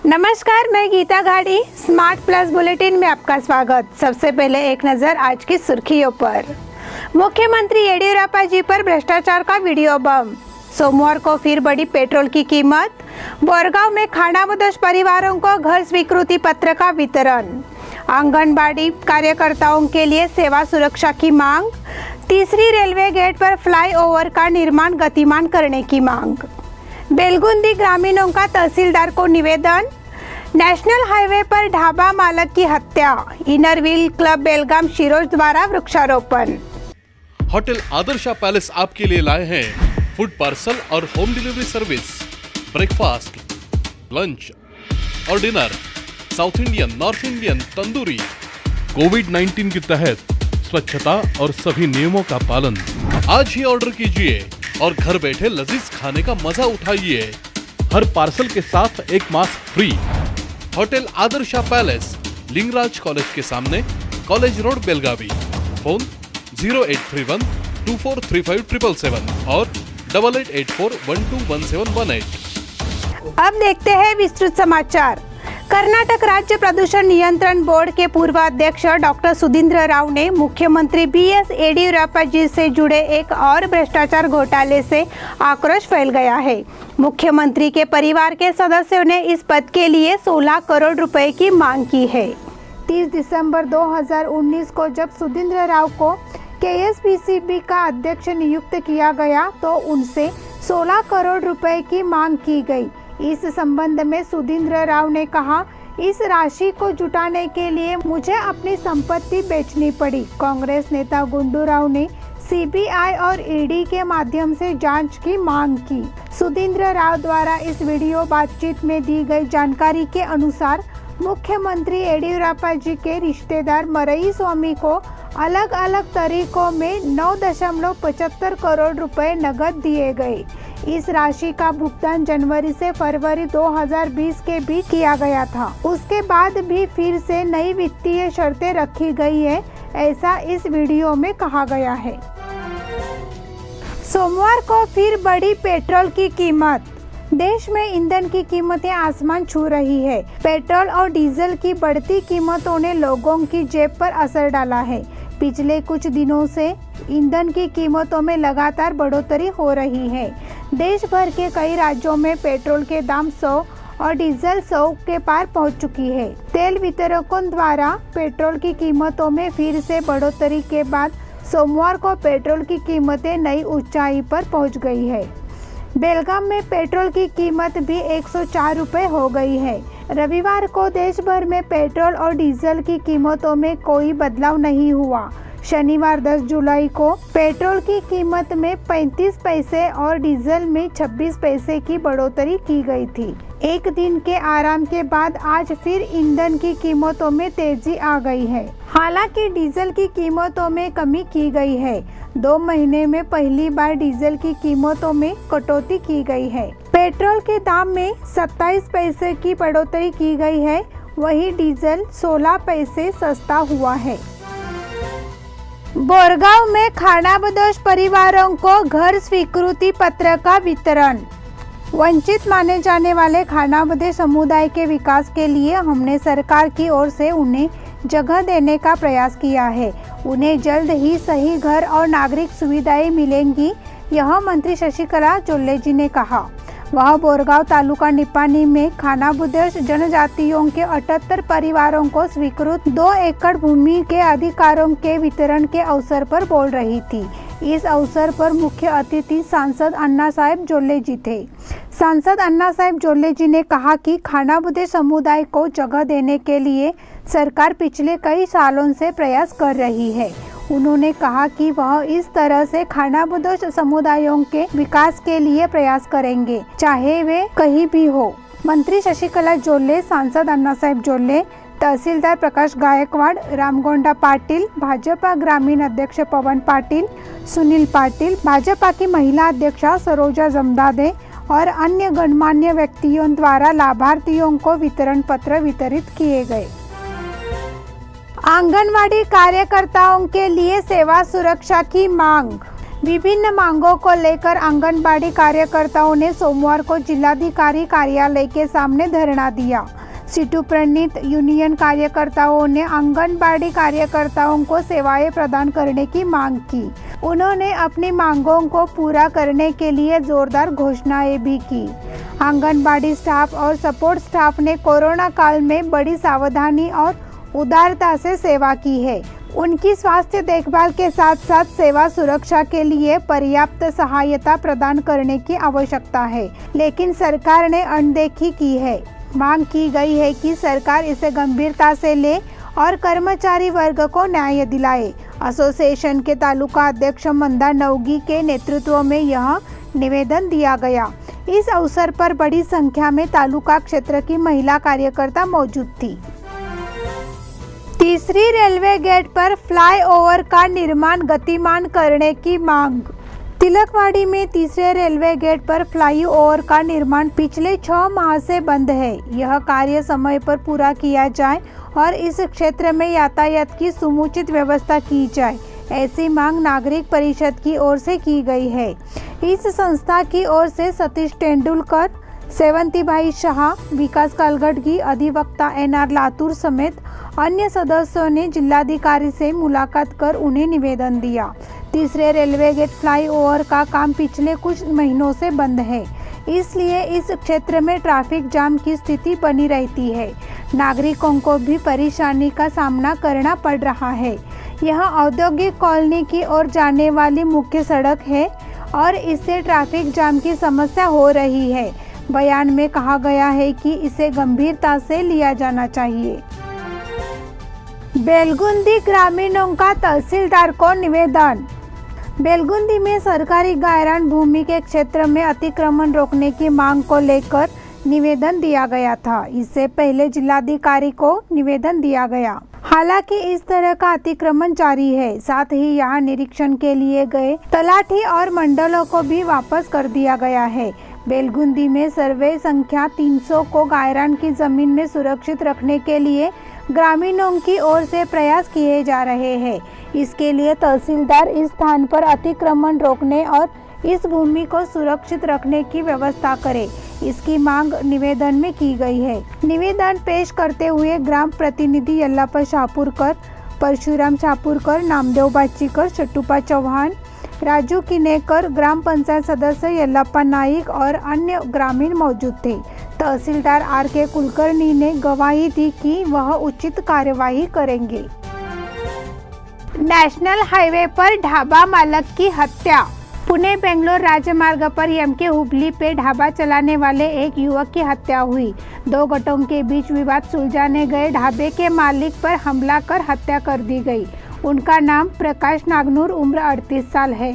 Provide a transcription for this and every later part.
नमस्कार, मैं Gita घाड़ी। Smart plus bulletin में आपका स्वागत। सबसे पहले एक नजर आज की सुर्खियों पर। मुख्यमंत्री येडियुरप्पा जी पर भ्रष्टाचार का वीडियो बम। सोमवार को फिर बढ़ी पेट्रोल की कीमत। बोरगांव में खानाबदोश परिवारों को घर स्वीकृति पत्र का वितरण। आंगनबाड़ी कार्यकर्ताओं के लिए सेवा सुरक्षा की मांग। तीसरी रेलवे गेट पर फ्लाईओवर का निर्माण गतिमान करने की मांग। बेलगुंदी ग्रामीणों का तहसीलदार को निवेदन। नेशनल हाईवे पर ढाबा मालक की हत्या। इनर व्हील क्लब बेलगाम शिरोज द्वारा वृक्षारोपण। होटल आदर्शा पैलेस आपके लिए लाए हैं फूड पार्सल और home delivery service, breakfast, lunch और dinner, south Indian, north Indian, tandoori. कोविड-19 के तहत स्वच्छता और सभी नियमों का पालन। आज ही ऑर्डर कीजिए और घर बैठे लजीज खाने का मजा उठाइए। हर पार्सल के साथ एक mask free. Hotel Adarsha palace, Lingaraj college के सामने, कॉलेज रोड, बेलगावी। फोन 0831 2435 और 8884121718। अब देखते हैं विस्तृत समाचार। कर्नाटक राज्य प्रदूषण नियंत्रण बोर्ड के पूर्व अध्यक्ष डॉक्टर सुधींद्र राव ने मुख्यमंत्री BS येडियुरप्पा जी से जुड़े एक और भ्रष्टाचार घोटाले से आक्रोश फैल गया है। मुख्यमंत्री के परिवार के सदस्यों ने इस पद के लिए 16 करोड़ रुपए की मांग की है। 30 दिसंबर 2019 को जब सुधींद्र राव को KSPCB का अध्यक्ष नियुक्त किया गया तो उनसे 16 करोड़ रुपए की मांग की गई। इस संबंध में सुधींद्र राव ने कहा, इस राशि को जुटाने के लिए मुझे अपनी संपत्ति बेचनी पड़ी। कांग्रेस नेता गुंडू राव ने CBI और ED के माध्यम से जांच की मांग की। सुधींद्र राव द्वारा इस वीडियो बातचीत में दी गई जानकारी के अनुसार मुख्यमंत्री येडियुरप्पा जी के रिश्तेदार मरई स्वामी को अलग अलग तरीकों में 9.75 करोड़ रुपए नकद दिए गए। इस राशि का भुगतान जनवरी से फरवरी 2020 के बीच किया गया था। उसके बाद भी फिर से नई वित्तीय शर्तें रखी गई है, ऐसा इस वीडियो में कहा गया है। सोमवार को फिर बढ़ी पेट्रोल की कीमत। देश में ईंधन की कीमतें आसमान छू रही है। पेट्रोल और डीजल की बढ़ती कीमतों ने लोगों की जेब पर असर डाला है। पिछले कुछ दिनों से ईंधन की कीमतों में लगातार बढ़ोतरी हो रही है। देश भर के कई राज्यों में पेट्रोल के दाम 100 और डीजल 100 के पार पहुंच चुकी है। तेल वितरकों द्वारा पेट्रोल की कीमतों में फिर से बढ़ोतरी के बाद सोमवार को पेट्रोल की कीमतें नई ऊंचाई पर पहुंच गई है। बेलगाम में पेट्रोल की कीमत भी 104 रुपए हो गई है। रविवार को देश भर में पेट्रोल और डीजल की कीमतों में कोई बदलाव नहीं हुआ। शनिवार 10 जुलाई को पेट्रोल की कीमत में 35 पैसे और डीजल में 26 पैसे की बढ़ोतरी की गई थी। एक दिन के आराम के बाद आज फिर ईंधन की कीमतों में तेजी आ गई है। हालांकि डीजल की कीमतों में कमी की गई है। 2 महीने में पहली बार डीजल की कीमतों में कटौती की गई है। पेट्रोल के दाम में 27 पैसे की बढ़ोतरी की गई है, वहीं डीजल 16 पैसे सस्ता हुआ है। बोरगांव में खानाबदोश परिवारों को घर स्वीकृति पत्र का वितरण। वंचित माने जाने वाले खानाबदोश समुदाय के विकास के लिए हमने सरकार की ओर से उन्हें जगह देने का प्रयास किया है। उन्हें जल्द ही सही घर और नागरिक सुविधाएं मिलेंगी, यह मंत्री शशिकला जोल्ले जी ने कहा। वह बोरगांव तालुका निपानी में खानाबदोश जनजातियों के 78 परिवारों को स्वीकृत 2 एकड़ भूमि के अधिकारों के वितरण के अवसर पर बोल रही थी। इस अवसर पर मुख्य अतिथि सांसद अन्ना साहेब जोल्ले जी थे। सांसद अन्ना साहेब जोल्ले जी ने कहा कि खानाबदोश समुदाय को जगह देने के लिए सरकार पिछले कई सालों से प्रयास कर रही है। उन्होंने कहा कि वह इस तरह से खानाबदोश समुदायों के विकास के लिए प्रयास करेंगे, चाहे वे कहीं भी हो। मंत्री शशिकला जोल्ले, सांसद अन्ना साहेब जोल्ले, तहसीलदार प्रकाश गायकवाड़, रामगोंडा पाटिल, भाजपा ग्रामीण अध्यक्ष पवन पाटिल, सुनील पाटिल, भाजपा की महिला अध्यक्षा सरोजा जमदादे और अन्य गणमान्य व्यक्तियों द्वारा लाभार्थियों को वितरण पत्र वितरित किए गए। आंगनवाड़ी कार्यकर्ताओं के लिए सेवा सुरक्षा की मांग। विभिन्न मांगों को लेकर आंगनबाड़ी कार्यकर्ताओं ने सोमवार को जिलाधिकारी कार्यालय के सामने धरना दिया। सीटू प्रणीत यूनियन कार्यकर्ताओं ने आंगनबाड़ी कार्यकर्ताओं को सेवाएं प्रदान करने की मांग की। उन्होंने अपनी मांगों को पूरा करने के लिए जोरदार घोषणाएं भी की। आंगनबाड़ी स्टाफ और सपोर्ट स्टाफ ने कोरोना काल में बड़ी सावधानी और उदारता से सेवा की है। उनकी स्वास्थ्य देखभाल के साथ साथ सेवा सुरक्षा के लिए पर्याप्त सहायता प्रदान करने की आवश्यकता है, लेकिन सरकार ने अनदेखी की है। मांग की गई है कि सरकार इसे गंभीरता से ले और कर्मचारी वर्ग को न्याय दिलाए। एसोसिएशन के तालुका अध्यक्ष मंदा नवगी के नेतृत्व में यह निवेदन दिया गया। इस अवसर पर बड़ी संख्या में तालुका क्षेत्र की महिला कार्यकर्ता मौजूद थी। तीसरी रेलवे गेट पर फ्लाईओवर का निर्माण गतिमान करने की मांग। तिलकवाड़ी में तीसरे रेलवे गेट पर फ्लाईओवर का निर्माण पिछले 6 माह से बंद है। यह कार्य समय पर पूरा किया जाए और इस क्षेत्र में यातायात की समुचित व्यवस्था की जाए, ऐसी मांग नागरिक परिषद की ओर से की गई है। इस संस्था की ओर से सतीश तेंदुलकर, सेवंतीबाई शाह, विकास कालगढ़, अधिवक्ता NR लातूर समेत अन्य सदस्यों ने जिलाधिकारी से मुलाकात कर उन्हें निवेदन दिया। तीसरे रेलवे गेट फ्लाईओवर का काम पिछले कुछ महीनों से बंद है, इसलिए इस क्षेत्र में ट्रैफिक जाम की स्थिति बनी रहती है। नागरिकों को भी परेशानी का सामना करना पड़ रहा है। यह औद्योगिक कॉलोनी की ओर जाने वाली मुख्य सड़क है और इससे ट्रैफिक जाम की समस्या हो रही है। बयान में कहा गया है कि इसे गंभीरता से लिया जाना चाहिए। बेलगुंदी ग्रामीणों का तहसीलदार को निवेदन। बेलगुंदी में सरकारी गायरान भूमि के क्षेत्र में अतिक्रमण रोकने की मांग को लेकर निवेदन दिया गया था। इससे पहले जिलाधिकारी को निवेदन दिया गया। हालांकि इस तरह का अतिक्रमण जारी है। साथ ही यहां निरीक्षण के लिए गए तलाठी और मंडलों को भी वापस कर दिया गया है। बेलगुंदी में सर्वे संख्या 300 को गायरान की जमीन में सुरक्षित रखने के लिए ग्रामीणों की ओर से प्रयास किए जा रहे हैं। इसके लिए तहसीलदार इस स्थान पर अतिक्रमण रोकने और इस भूमि को सुरक्षित रखने की व्यवस्था करे, इसकी मांग निवेदन में की गई है। निवेदन पेश करते हुए ग्राम प्रतिनिधि यल्लाप्पा शाहपुरकर, परशुराम शाहपुरकर, नामदेव बाचीकर, चट्टूपा चौहान, राजू किनेकर, ग्राम पंचायत सदस्य यल्लाप्पा नाइक और अन्य ग्रामीण मौजूद थे। तहसीलदार RK कुलकर्णी ने गवाही दी कि वह उचित कार्यवाही करेंगे। नेशनल हाईवे पर ढाबा मालक की हत्या। पुणे बेंगलोर राजमार्ग पर MK हुबली पे ढाबा चलाने वाले एक युवक की हत्या हुई। 2 गुटों के बीच विवाद सुलझाने गए ढाबे के मालिक पर हमला कर हत्या कर दी गई। उनका नाम प्रकाश नागनूर, उम्र 38 साल है।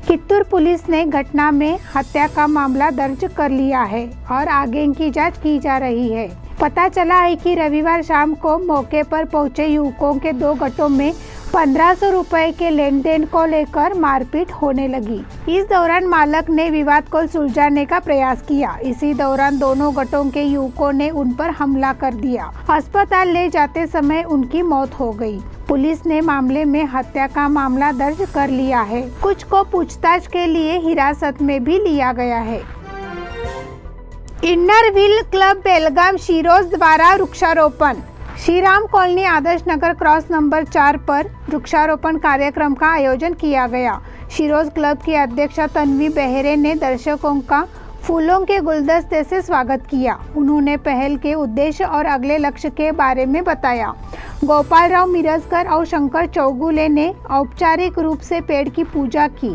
कित्तूर पुलिस ने घटना में हत्या का मामला दर्ज कर लिया है और आगे की जांच की जा रही है। पता चला है कि रविवार शाम को मौके पर पहुंचे युवकों के 2 गुटों में 1500 रुपए के लेन देन को लेकर मारपीट होने लगी। इस दौरान मालक ने विवाद को सुलझाने का प्रयास किया। इसी दौरान दोनों गुटों के युवकों ने उन पर हमला कर दिया। अस्पताल ले जाते समय उनकी मौत हो गई। पुलिस ने मामले में हत्या का मामला दर्ज कर लिया है। कुछ को पूछताछ के लिए हिरासत में भी लिया गया है। इन्नर व्हील क्लब बेलगाम शिरोज द्वारा वृक्षारोपण। Shriram colony Adarsh Nagar cross number 4 पर वृक्षारोपण कार्यक्रम का आयोजन किया गया। शिरोज क्लब की अध्यक्षा तन्वी बेहरे ने दर्शकों का फूलों के गुलदस्ते से स्वागत किया। उन्होंने पहल के उद्देश्य और अगले लक्ष्य के बारे में बताया। गोपाल राव मिरजकर और शंकर चौगुले ने औपचारिक रूप से पेड़ की पूजा की।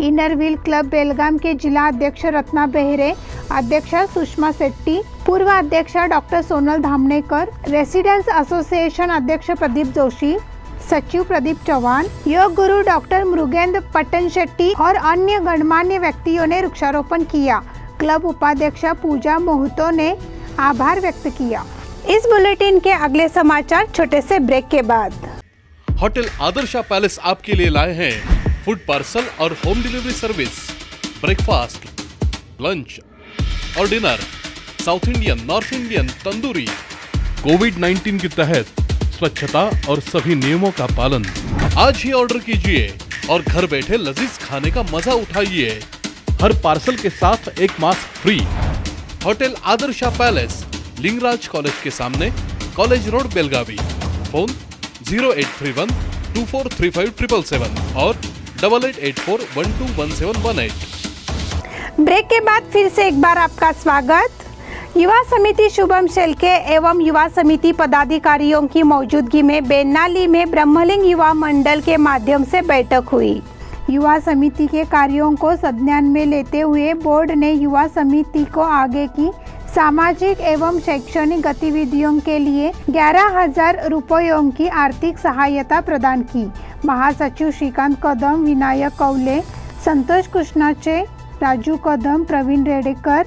इनर व्हील क्लब बेलगाम के जिला अध्यक्ष रत्ना बेहरे, अध्यक्षा सुषमा शेट्टी, पूर्व अध्यक्षा डॉक्टर सोनल धामनेकर, रेसिडेंट्स एसोसिएशन अध्यक्ष प्रदीप जोशी, सचिव प्रदीप चौहान, योग गुरु डॉक्टर मृगेंद्र पट्टन शेट्टी और अन्य गणमान्य व्यक्तियों ने वृक्षारोपण किया। क्लब उपाध्यक्षा पूजा मोहतो ने आभार व्यक्त किया। इस बुलेटिन के अगले समाचार छोटे से ब्रेक के बाद। होटल आदर्शा पैलेस आपके लिए लाए हैं फूड पार्सल और home delivery service, breakfast, lunch और dinner, south Indian, north Indian, tandoori. कोविड-19 के तहत स्वच्छता और सभी नियमों का पालन। आज ही ऑर्डर कीजिए और घर बैठे लजीज खाने का मजा उठाइए। हर पार्सल के साथ एक mask free. Hotel Adarsha palace, Lingaraj college के सामने, कॉलेज रोड, बेलगावी। फोन 0831 243577 और 8884121718। ब्रेक के बाद फिर से एक बार आपका स्वागत। युवा समिति शुभम शेलके एवं युवा समिति पदाधिकारियों की मौजूदगी में बेन्नाली में ब्रह्मलिंग युवा मंडल के माध्यम से बैठक हुई। युवा समिति के कार्यों को संज्ञान में लेते हुए बोर्ड ने युवा समिति को आगे की सामाजिक एवं शैक्षणिक गतिविधियों के लिए 11,000 रुपयों की आर्थिक सहायता प्रदान की। महासचिव श्रीकांत कदम, विनायक कौले, संतोष कृष्णाचे, राजू कदम, प्रवीण रेडेकर,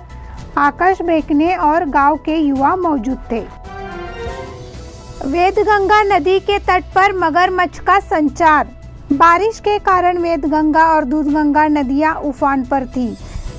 आकाश बेकने और गांव के युवा मौजूद थे। वेदगंगा नदी के तट पर मगरमच्छ का संचार। बारिश के कारण वेदगंगा और दूधगंगा नदियां उफान पर थी।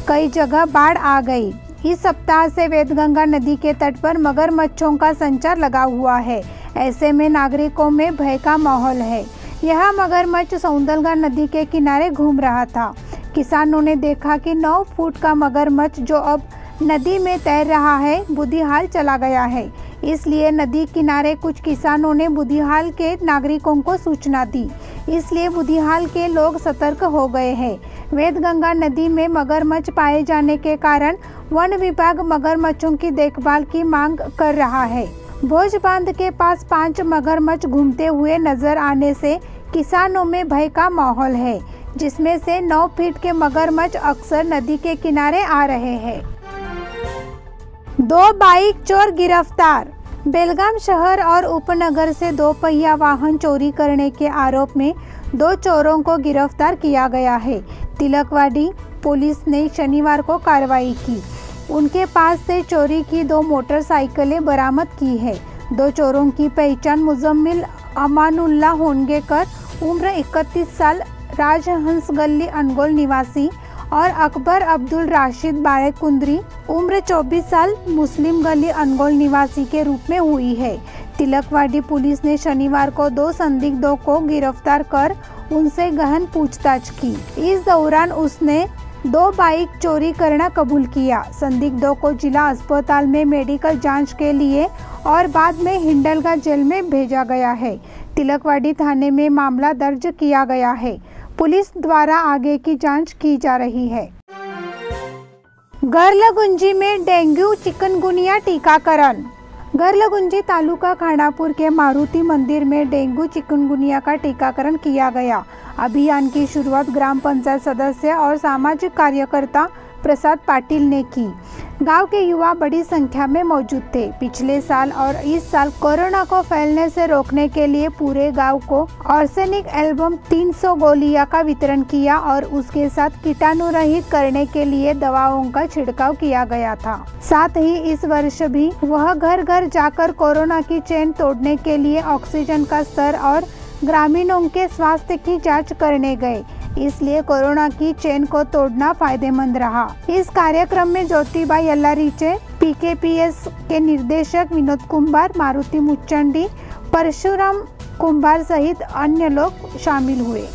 कई जगह बाढ़ आ गई। इस सप्ताह से वेदगंगा नदी के तट पर मगरमच्छों का संचार लगा हुआ है। ऐसे में नागरिकों में भय का माहौल है। यह मगरमच्छ सौंदलगा नदी के किनारे घूम रहा था। किसानों ने देखा कि 9 फुट का मगरमच्छ जो अब नदी में तैर रहा है, बुधिहाल चला गया है। इसलिए नदी किनारे कुछ किसानों ने बुधिहाल के नागरिकों को सूचना दी। इसलिए बुधिहाल के लोग सतर्क हो गए हैं। वेदगंगा नदी में मगरमच्छ पाए जाने के कारण वन विभाग मगरमच्छों की देखभाल की मांग कर रहा है। भोज बांध के पास 5 मगरमच्छ घूमते हुए नजर आने से किसानों में भय का माहौल है, जिसमें से 9 फीट के मगरमच्छ अक्सर नदी के किनारे आ रहे हैं। 2 बाइक चोर गिरफ्तार। बेलगाम शहर और उपनगर से 2 पहिया वाहन चोरी करने के आरोप में 2 चोरों को गिरफ्तार किया गया है। तिलकवाड़ी पुलिस ने शनिवार को कार्रवाई की। उनके पास से चोरी की 2 मोटरसाइकिलें बरामद की है। 2 चोरों की पहचान मुजम्मिल अमानुल्लाह होनगेकर, उम्र 31 साल, राजहंस गली अनगोल निवासी, और अकबर अब्दुल राशिद बाड़ेकुंद्री, उम्र 24 साल, मुस्लिम गली अनगोल निवासी के रूप में हुई है। तिलकवाड़ी पुलिस ने शनिवार को 2 संदिग्धों को गिरफ्तार कर उनसे गहन पूछताछ की। इस दौरान उसने 2 बाइक चोरी करना कबूल किया। संदिग्धों को जिला अस्पताल में मेडिकल जांच के लिए और बाद में हिंडलगा जेल में भेजा गया है। तिलकवाड़ी थाने में मामला दर्ज किया गया है। पुलिस द्वारा आगे की जांच की जा रही है। गर्लगुंजी में डेंगू चिकनगुनिया टीकाकरण। गर्लगुंजी तालुका खानापुर के मारुति मंदिर में डेंगू चिकनगुनिया का टीकाकरण किया गया। अभियान की शुरुआत ग्राम पंचायत सदस्य और सामाजिक कार्यकर्ता प्रसाद पाटिल ने की। गांव के युवा बड़ी संख्या में मौजूद थे। पिछले साल और इस साल कोरोना को फैलने से रोकने के लिए पूरे गांव को आर्सेनिक एल्बम 300 गोलियां का वितरण किया और उसके साथ कीटाणु रहित करने के लिए दवाओं का छिड़काव किया गया था। साथ ही इस वर्ष भी वह घर घर जाकर कोरोना की चेन तोड़ने के लिए ऑक्सीजन का स्तर और ग्रामीणों के स्वास्थ्य की जाँच करने गए। इसलिए कोरोना की चेन को तोड़ना फायदेमंद रहा। इस कार्यक्रम में ज्योतिबा यल्लारीचे, पीकेपीएस के निर्देशक विनोद कुंभार, मारुति मुच्चंडी, परशुराम कुंभार सहित अन्य लोग शामिल हुए।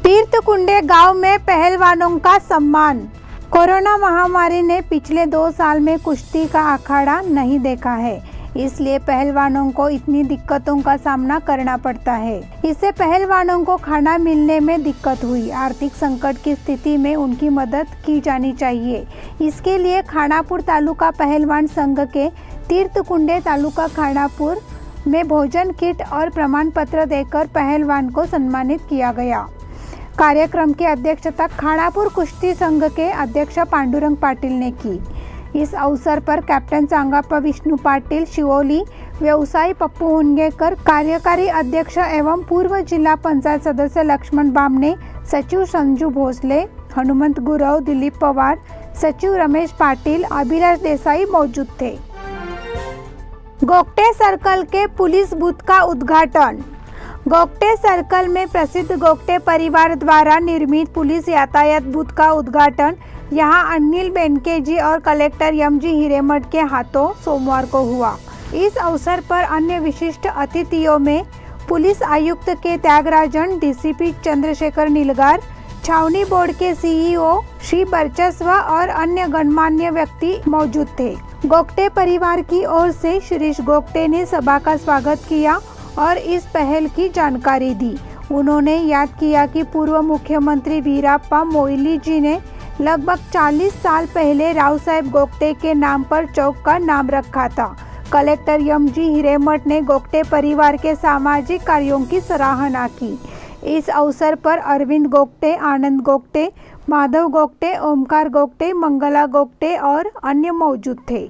तीर्थकुंडे गांव में पहलवानों का सम्मान। कोरोना महामारी ने पिछले 2 साल में कुश्ती का अखाड़ा नहीं देखा है, इसलिए पहलवानों को इतनी दिक्कतों का सामना करना पड़ता है। इससे पहलवानों को खाना मिलने में दिक्कत हुई। आर्थिक संकट की स्थिति में उनकी मदद की जानी चाहिए। इसके लिए खानापुर तालुका पहलवान संघ के तीर्थकुंडे तालुका खानापुर में भोजन किट और प्रमाण पत्र देकर पहलवान को सम्मानित किया गया। कार्यक्रम की अध्यक्षता खानापुर कुश्ती संघ के अध्यक्ष पांडुरंग पाटिल ने की। इस अवसर पर कैप्टन चांगाप्पा विष्णु पाटिल शिवोली, व्यवसायी पप्पू हुनगेकर, कार्यकारी अध्यक्ष एवं पूर्व जिला पंचायत सदस्य लक्ष्मण बामने, सचिव संजू भोसले, हनुमंत गुरव, दिलीप पवार, सचिव रमेश पाटिल, अभिलाष देसाई मौजूद थे। गोगटे सर्कल के पुलिस बूथ का उद्घाटन। गोगटे सर्कल में प्रसिद्ध गोगटे परिवार द्वारा निर्मित पुलिस यातायात बूथ का उद्घाटन यहां अनिल बेनके और कलेक्टर एम.जी. हिरेमठ के हाथों सोमवार को हुआ। इस अवसर पर अन्य विशिष्ट अतिथियों में पुलिस आयुक्त के त्यागराजन, डीसीपी चंद्रशेखर नीलगार, छावनी बोर्ड के सीईओ श्री वर्चस्व और अन्य गणमान्य व्यक्ति मौजूद थे। गोगटे परिवार की ओर से शिरीष गोगटे ने सभा का स्वागत किया और इस पहल की जानकारी दी। उन्होंने याद किया कि पूर्व मुख्यमंत्री वीराप्पा मोइली जी ने लगभग 40 साल पहले राव साहेब गोगटे के नाम पर चौक का नाम रखा था। Collector MG. हिरेमठ ने गोगटे परिवार के सामाजिक कार्यों की सराहना की। इस अवसर पर अरविंद गोगटे, आनंद गोगटे, माधव गोगटे, ओमकार गोगटे, मंगला गोगटे और अन्य मौजूद थे।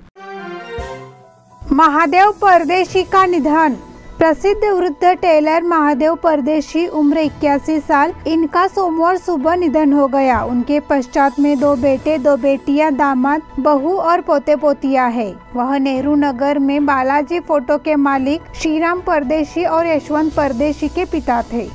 महादेव परदेशी का निधन। प्रसिद्ध वृद्ध टेलर महादेव परदेशी, उम्र 81 साल, इनका सोमवार सुबह निधन हो गया। उनके पश्चात में 2 बेटे, 2 बेटियां, दामाद, बहू और पोते पोतियां है। वह नेहरू नगर में बालाजी फोटो के मालिक श्रीराम परदेशी और यशवंत परदेशी के पिता थे।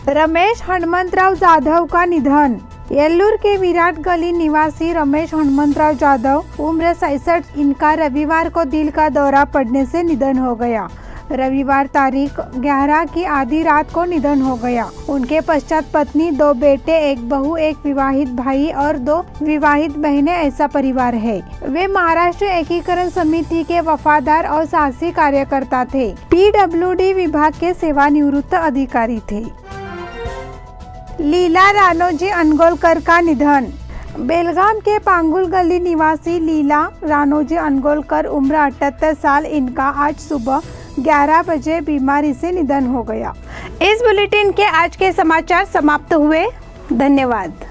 रमेश हनुमंतराव जाधव का निधन। येल्लूर के विराट गली निवासी रमेश हनुमंतराव जाधव, उम्र 66, इनका रविवार को दिल का दौरा पड़ने से निधन हो गया। रविवार तारीख 11 की आधी रात को निधन हो गया। उनके पश्चात पत्नी, 2 बेटे, 1 बहू, 1 विवाहित भाई और 2 विवाहित बहनें ऐसा परिवार है। वे महाराष्ट्र एकीकरण समिति के वफादार और साहसी कार्यकर्ता थे। PWD विभाग के सेवानिवृत्त अधिकारी थे। लीला रानोजी अनगोलकर का निधन। बेलगाम के पांगुल गली निवासी लीला रानोजी अनगोलकर, उम्र 78 साल, इनका आज सुबह 11 बजे बीमारी से निधन हो गया। इस बुलेटिन के आज के समाचार समाप्त हुए। धन्यवाद।